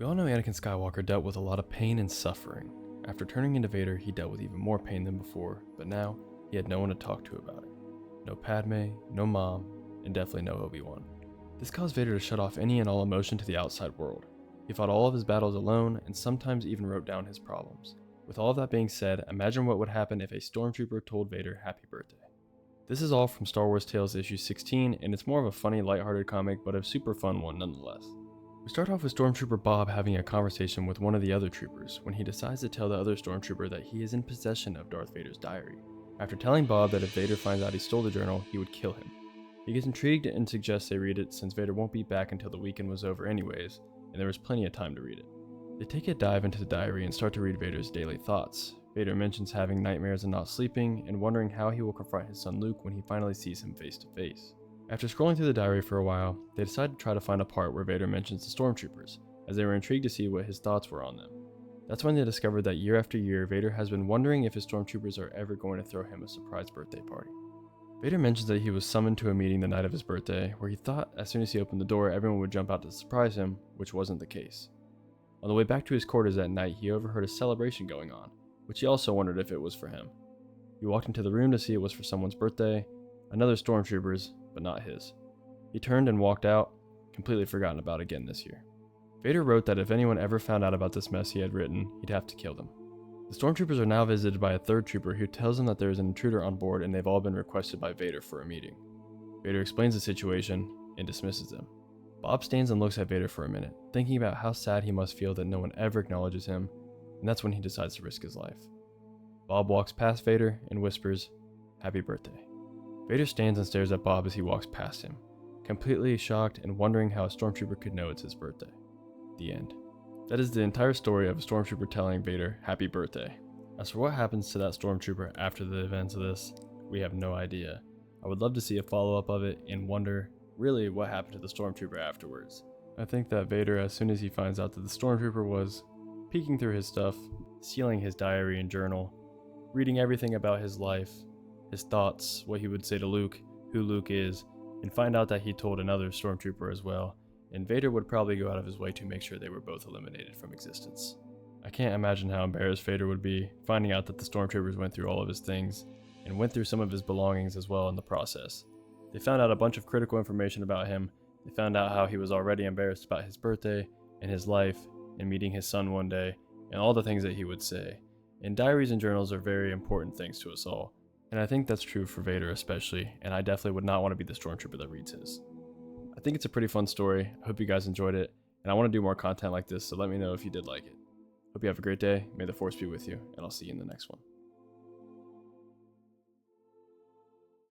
We all know Anakin Skywalker dealt with a lot of pain and suffering. After turning into Vader, he dealt with even more pain than before, but now he had no one to talk to about it. No Padme, no Mom, and definitely no Obi-Wan. This caused Vader to shut off any and all emotion to the outside world. He fought all of his battles alone and sometimes even wrote down his problems. With all of that being said, imagine what would happen if a Stormtrooper told Vader happy birthday. This is all from Star Wars Tales issue 16, and it's more of a funny, lighthearted comic, but a super fun one nonetheless. We start off with Stormtrooper Bob having a conversation with one of the other troopers when he decides to tell the other Stormtrooper that he is in possession of Darth Vader's diary. After telling Bob that if Vader finds out he stole the journal, he would kill him. He gets intrigued and suggests they read it since Vader won't be back until the weekend was over anyways, and there was plenty of time to read it. They take a dive into the diary and start to read Vader's daily thoughts. Vader mentions having nightmares and not sleeping, and wondering how he will confront his son Luke when he finally sees him face to face. After scrolling through the diary for a while, they decide to try to find a part where Vader mentions the Stormtroopers, as they were intrigued to see what his thoughts were on them. That's when they discovered that year after year, Vader has been wondering if his Stormtroopers are ever going to throw him a surprise birthday party. Vader mentions that he was summoned to a meeting the night of his birthday, where he thought as soon as he opened the door everyone would jump out to surprise him, which wasn't the case. On the way back to his quarters that night, he overheard a celebration going on, which he also wondered if it was for him. He walked into the room to see it was for someone's birthday, another Stormtrooper's, but not his. He turned and walked out, completely forgotten about again this year. Vader wrote that if anyone ever found out about this mess he had written, he'd have to kill them. The Stormtroopers are now visited by a third trooper who tells them that there is an intruder on board and they've all been requested by Vader for a meeting. Vader explains the situation and dismisses them. Bob stands and looks at Vader for a minute, thinking about how sad he must feel that no one ever acknowledges him, and that's when he decides to risk his life. Bob walks past Vader and whispers, "Happy birthday." Vader stands and stares at Bob as he walks past him, completely shocked and wondering how a Stormtrooper could know it's his birthday. The end. That is the entire story of a Stormtrooper telling Vader happy birthday. As for what happens to that Stormtrooper after the events of this, we have no idea. I would love to see a follow-up of it and wonder, really, what happened to the Stormtrooper afterwards. I think that Vader, as soon as he finds out that the Stormtrooper was peeking through his stuff, sealing his diary and journal, reading everything about his life, his thoughts, what he would say to Luke, who Luke is, and find out that he told another Stormtrooper as well, and Vader would probably go out of his way to make sure they were both eliminated from existence. I can't imagine how embarrassed Vader would be, finding out that the Stormtroopers went through all of his things, and went through some of his belongings as well in the process. They found out a bunch of critical information about him. They found out how he was already embarrassed about his birthday, and his life, and meeting his son one day, and all the things that he would say. And diaries and journals are very important things to us all. And I think that's true for Vader especially, and I definitely would not want to be the Stormtrooper that reads his. I think it's a pretty fun story. I hope you guys enjoyed it, and I want to do more content like this, so let me know if you did like it. Hope you have a great day, may the Force be with you, and I'll see you in the next one.